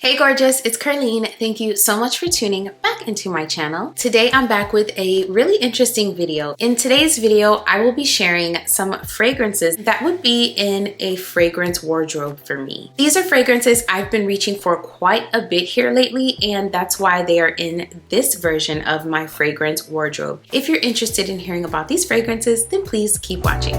Hey gorgeous, it's Ker-leen. Thank you so much for tuning back into my channel. Today I'm back with a really interesting video. In today's video, I will be sharing some fragrances that would be in a fragrance wardrobe for me. These are fragrances I've been reaching for quite a bit here lately, and that's why they are in this version of my fragrance wardrobe. If you're interested in hearing about these fragrances, then please keep watching.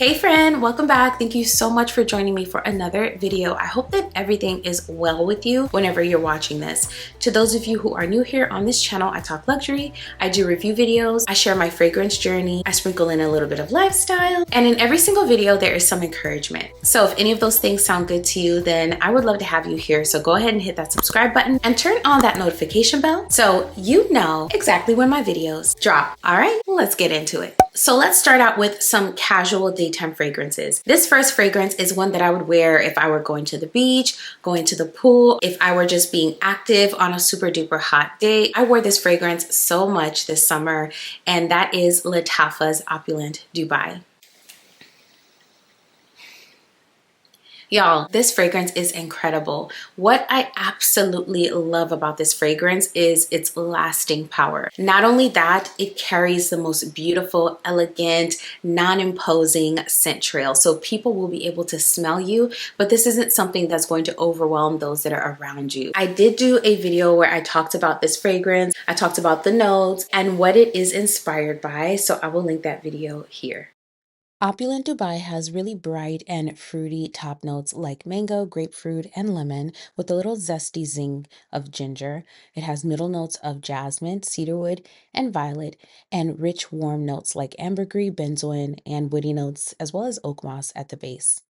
Hey friend, welcome back. Thank you so much for joining me for another video. I hope that everything is well with you whenever you're watching this. To those of you who are new here on this channel, I talk luxury, I do review videos, I share my fragrance journey, I sprinkle in a little bit of lifestyle, and in every single video there is some encouragement. So if any of those things sound good to you, then I would love to have you here. So go ahead and hit that subscribe button and turn on that notification bell so you know exactly when my videos drop. All right, let's get into it. So let's start out with some casual daytime fragrances. This first fragrance is one that I would wear if I were going to the beach, going to the pool, if I were just being active on a super duper hot day. I wore this fragrance so much this summer, and that is Lattafa's Opulent Dubai. Y'all, this fragrance is incredible. What I absolutely love about this fragrance is its lasting power. Not only that, it carries the most beautiful, elegant, non-imposing scent trail. So people will be able to smell you, but this isn't something that's going to overwhelm those that are around you. I did do a video where I talked about this fragrance. I talked about the notes and what it is inspired by. So I will link that video here. Opulent Dubai has really bright and fruity top notes like mango, grapefruit, and lemon with a little zesty zing of ginger. It has middle notes of jasmine, cedarwood, and violet, and rich warm notes like ambergris, benzoin, and woody notes, as well as oak moss at the base.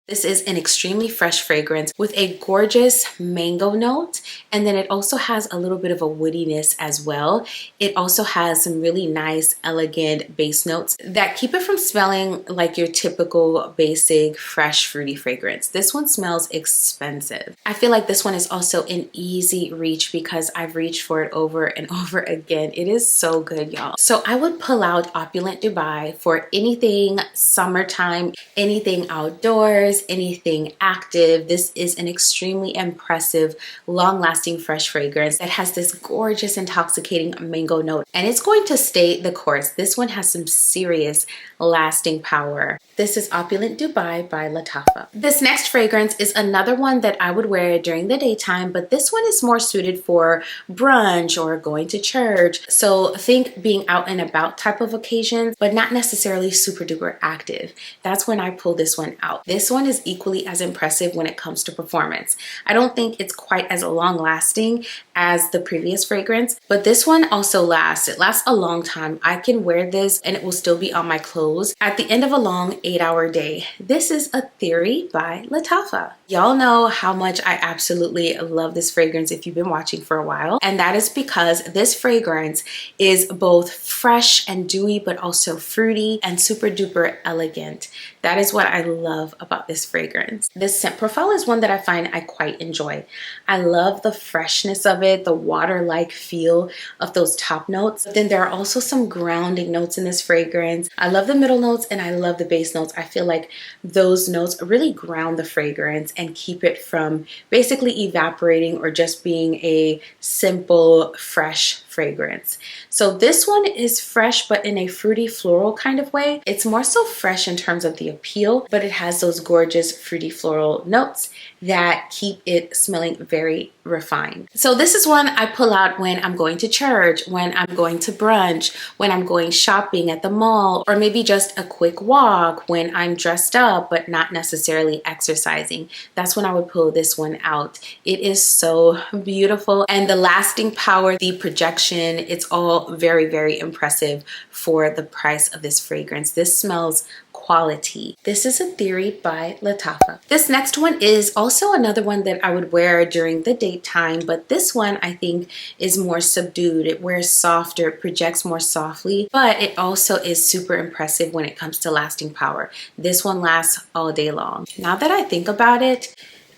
This is an extremely fresh fragrance with a gorgeous mango note, and then it also has a little bit of a woodiness as well. It also has some really nice, elegant base notes that keep it from smelling like your typical basic, fresh, fruity fragrance. This one smells expensive. I feel like this one is also an easy reach because I've reached for it over and over again. It is so good, y'all. So I would pull out Opulent Dubai for anything summertime, anything outdoors, anything active. This is an extremely impressive, long-lasting fresh fragrance that has this gorgeous, intoxicating mango note, and it's going to stay the course. This one has some serious lasting power. This is Opulent Dubai by Lattafa. This next fragrance is another one that I would wear during the daytime, but this one is more suited for brunch or going to church. So think being out and about type of occasions, but not necessarily super duper active. That's when I pull this one out. This one is equally as impressive when it comes to performance. I don't think it's quite as long lasting as the previous fragrance, but this one also lasts. It lasts a long time. I can wear this and it will still be on my clothes at the end of a long 8-hour day. This is A Theory by Lattafa. Y'all know how much I absolutely love this fragrance if you've been watching for a while, and that is because this fragrance is both fresh and dewy, but also fruity and super duper elegant. That is what I love about this fragrance. This scent profile is one that I find I quite enjoy. I love the freshness of it, the water-like feel of those top notes. But then there are also some grounding notes in this fragrance. I love the middle notes and I love the base notes. I feel like those notes really ground the fragrance and keep it from basically evaporating or just being a simple, fresh fragrance. So this one is fresh, but in a fruity floral kind of way. It's more so fresh in terms of the appeal, but it has those gorgeous fruity floral notes that keep it smelling very refined. So this is one I pull out when I'm going to church, when I'm going to brunch, when I'm going shopping at the mall, or maybe just a quick walk when I'm dressed up but not necessarily exercising. That's when I would pull this one out. It is so beautiful, and the lasting power, the projection, it's all very, very impressive for the price of this fragrance. This smells quality. This is A Theory by Lattafa. This next one is also another one that I would wear during the daytime, but this one I think is more subdued. It wears softer, it projects more softly, but it also is super impressive when it comes to lasting power. This one lasts all day long. Now that I think about it,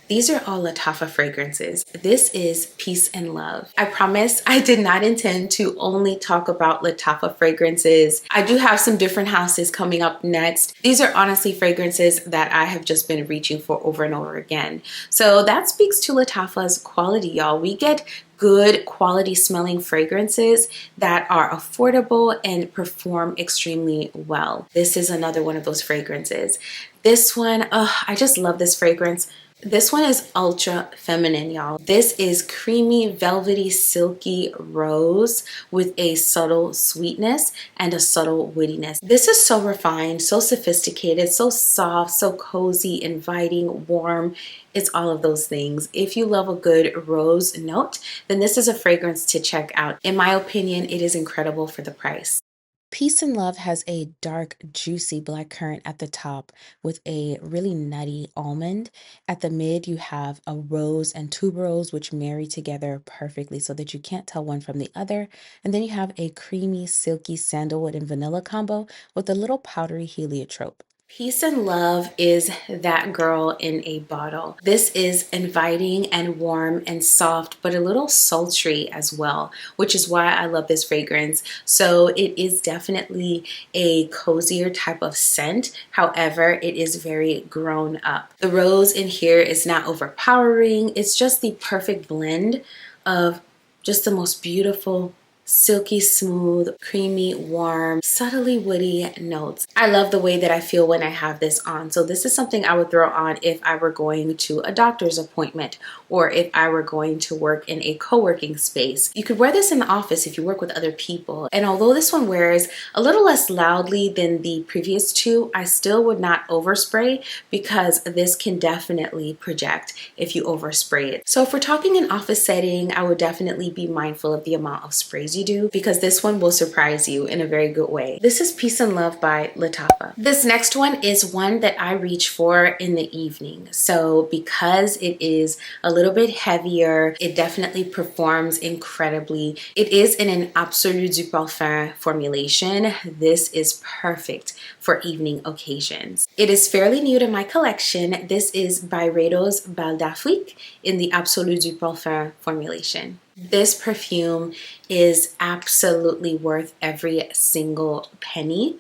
These are all Lattafa fragrances. This is Peace and Love. I promise I did not intend to only talk about Lattafa fragrances. I do have some different houses coming up next. These are honestly fragrances that I have just been reaching for over and over again. So that speaks to Lattafa's quality, y'all. We get good quality smelling fragrances that are affordable and perform extremely well. This is another one of those fragrances. This one, I just love this fragrance. This one is ultra feminine, y'all. This is creamy, velvety, silky rose with a subtle sweetness and a subtle wittiness. This is so refined, so sophisticated, so soft, so cozy, inviting, warm. It's all of those things. If you love a good rose note, then this is a fragrance to check out. In my opinion, it is incredible for the price. Peace and Love has a dark, juicy black currant at the top with a really nutty almond. At the mid, you have a rose and tuberose, which marry together perfectly so that you can't tell one from the other. And then you have a creamy, silky sandalwood and vanilla combo with a little powdery heliotrope. Peace and Love is that girl in a bottle. This is inviting and warm and soft, but a little sultry as well, which is why I love this fragrance. So it is definitely a cozier type of scent. However, it is very grown up. The rose in here is not overpowering. It's just the perfect blend of just the most beautiful, silky smooth, creamy, warm, subtly woody notes. I love the way that I feel when I have this on. So this is something I would throw on if I were going to a doctor's appointment or if I were going to work in a co-working space. You could wear this in the office if you work with other people. And although this one wears a little less loudly than the previous two, I still would not overspray because this can definitely project if you overspray it. So if we're talking an office setting, I would definitely be mindful of the amount of sprays you do because this one will surprise you in a very good way. This is Peace and Love by Lattafa. This next one is one that I reach for in the evening. So because it is a little bit heavier, it definitely performs incredibly. It is in an Absolu du Parfum formulation. This is perfect for evening occasions. It is fairly new to my collection. This is Byredo Bal in the Absolu du Parfum formulation. This perfume is absolutely worth every single penny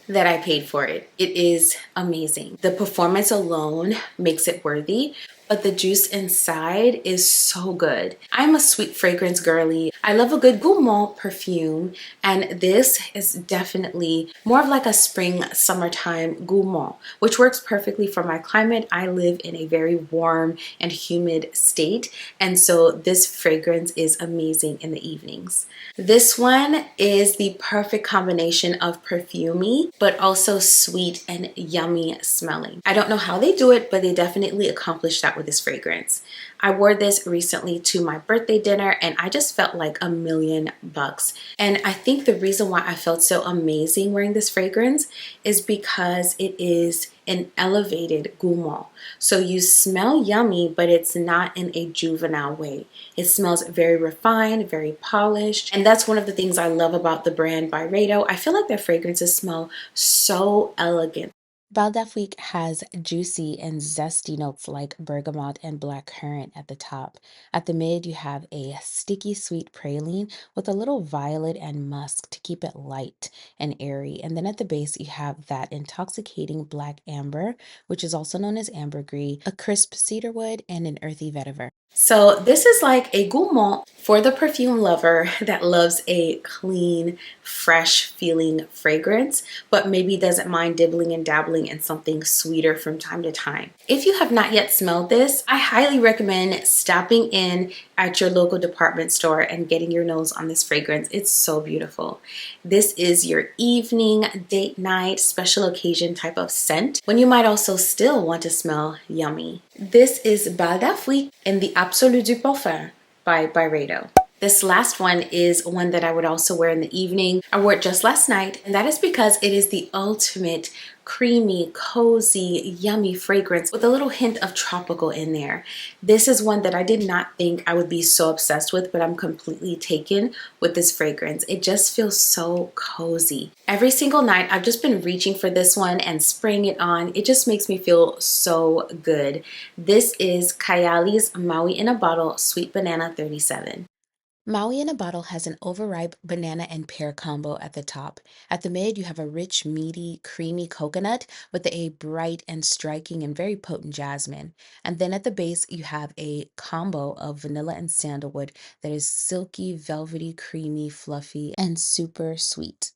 that I paid for it. It is amazing. The performance alone makes it worthy, but the juice inside is so good. I'm a sweet fragrance girly. I love a good gourmand perfume, and this is definitely more of like a spring, summertime gourmand, which works perfectly for my climate. I live in a very warm and humid state, and so this fragrance is amazing in the evenings. This one is the perfect combination of perfumey, but also sweet and yummy smelling. I don't know how they do it, but they definitely accomplish that with this fragrance. I wore this recently to my birthday dinner and I just felt like $1,000,000. And I think the reason why I felt so amazing wearing this fragrance is because it is an elevated gourmand. So you smell yummy, but it's not in a juvenile way. It smells very refined, very polished. And that's one of the things I love about the brand Byredo. I feel like their fragrances smell so elegant. Bal d'Afrique has juicy and zesty notes like bergamot and black currant at the top. At the mid, you have a sticky sweet praline with a little violet and musk to keep it light and airy. And then at the base, you have that intoxicating black amber, which is also known as ambergris, a crisp cedarwood, and an earthy vetiver. So this is like a gourmand for the perfume lover that loves a clean, fresh feeling fragrance, but maybe doesn't mind dibbling and dabbling in something sweeter from time to time. If you have not yet smelled this, I highly recommend stopping in at your local department store and getting your nose on this fragrance. It's so beautiful. This is your evening, date night, special occasion type of scent when you might also still want to smell yummy. This is Bal d'Afrique in the Absolu du Parfum by Byredo. This last one is one that I would also wear in the evening. I wore it just last night, and that is because it is the ultimate creamy, cozy, yummy fragrance with a little hint of tropical in there. This is one that I did not think I would be so obsessed with, but I'm completely taken with this fragrance. It just feels so cozy. Every single night, I've just been reaching for this one and spraying it on. It just makes me feel so good. This is Kayali's Maui in a Bottle Sweet Banana 37. Maui in a Bottle has an overripe banana and pear combo at the top. At the mid, you have a rich, meaty, creamy coconut with a bright and striking and very potent jasmine. And then at the base, you have a combo of vanilla and sandalwood that is silky, velvety, creamy, fluffy, and super sweet.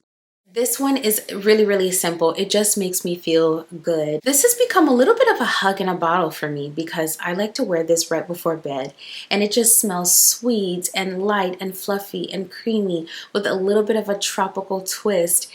This one is really, really simple. It just makes me feel good. This has become a little bit of a hug in a bottle for me because I like to wear this right before bed, and it just smells sweet and light and fluffy and creamy with a little bit of a tropical twist.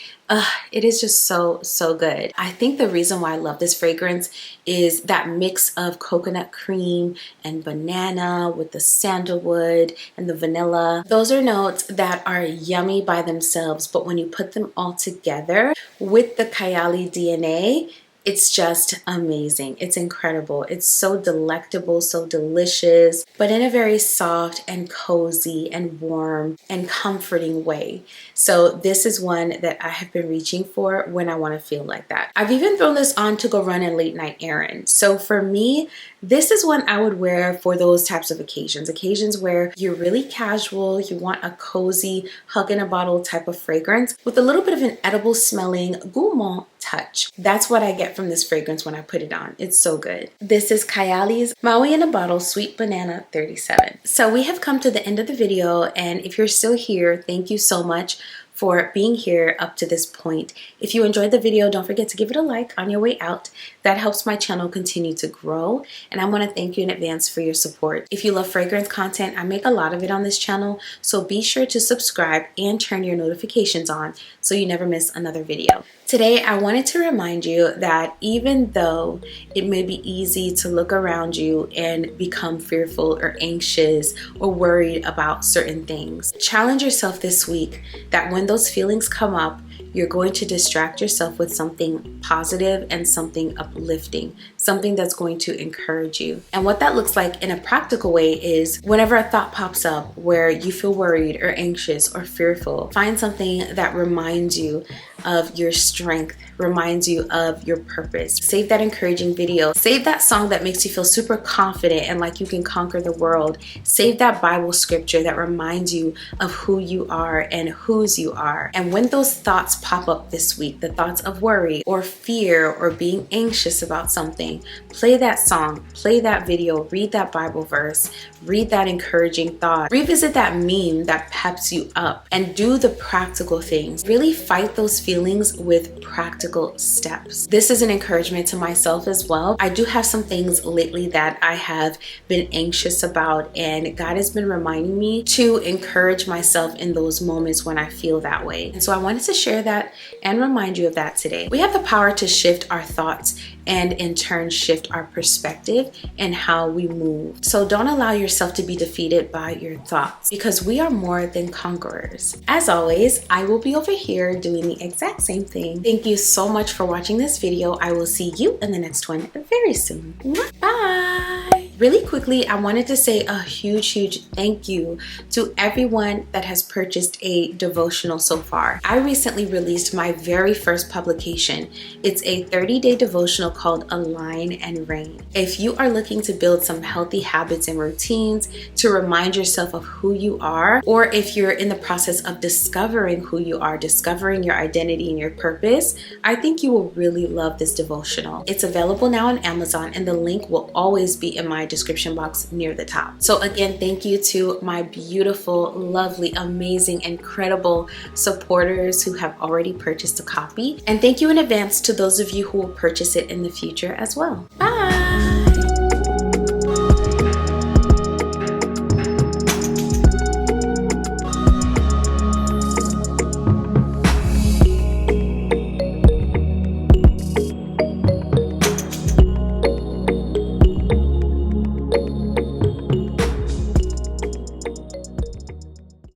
It is just so, so good. I think the reason why I love this fragrance is that mix of coconut cream and banana with the sandalwood and the vanilla. Those are notes that are yummy by themselves, but when you put them all together with the Kayali DNA, it's just amazing. It's incredible. It's so delectable, so delicious, but in a very soft and cozy and warm and comforting way. So this is one that I have been reaching for when I want to feel like that. I've even thrown this on to go run a late night errand. So for me, this is one I would wear for those types of occasions where you're really casual, you want a cozy hug in a bottle type of fragrance with a little bit of an edible smelling gourmand touch. That's what I get from this fragrance when I put it on. It's so good. This is Kayali's Maui in a Bottle Sweet Banana 37. So we have come to the end of the video, and if you're still here, thank you so much for being here up to this point. If you enjoyed the video, don't forget to give it a like on your way out. That helps my channel continue to grow, and I want to thank you in advance for your support. If you love fragrance content, I make a lot of it on this channel, so be sure to subscribe and turn your notifications on so you never miss another video. Today, I wanted to remind you that even though it may be easy to look around you and become fearful or anxious or worried about certain things, challenge yourself this week that when those feelings come up, you're going to distract yourself with something positive and something uplifting, something that's going to encourage you. And what that looks like in a practical way is whenever a thought pops up where you feel worried or anxious or fearful, find something that reminds you of your strength, reminds you of your purpose. Save that encouraging video. Save that song that makes you feel super confident and like you can conquer the world. Save that Bible scripture that reminds you of who you are and whose you are. And when those thoughts pop up this week, the thoughts of worry or fear or being anxious about something, play that song, play that video, read that Bible verse, read that encouraging thought, revisit that meme that peps you up, and do the practical things. Really fight those feelings with practical steps. This is an encouragement to myself as well. I do have some things lately that I have been anxious about, and God has been reminding me to encourage myself in those moments when I feel that way. And so I wanted to share that and remind you of that today. We have the power to shift our thoughts and in turn shift our perspective and how we move. So don't allow yourself to be defeated by your thoughts, because we are more than conquerors. As always, I will be over here doing the exact same thing. Thank you so much for watching this video. I will see you in the next one very soon. Bye! Really quickly, I wanted to say a huge thank you to everyone that has purchased a devotional so far. I recently released my very first publication. It's a 30-day devotional called Align and Reign. If you are looking to build some healthy habits and routines to remind yourself of who you are, or if you're in the process of discovering who you are, discovering your identity and your purpose, I think you will really love this devotional. It's available now on Amazon, and the link will always be in my description box near the top. So again, thank you to my beautiful, lovely, amazing, incredible supporters who have already purchased a copy. And thank you in advance to those of you who will purchase it in the future as well. Bye!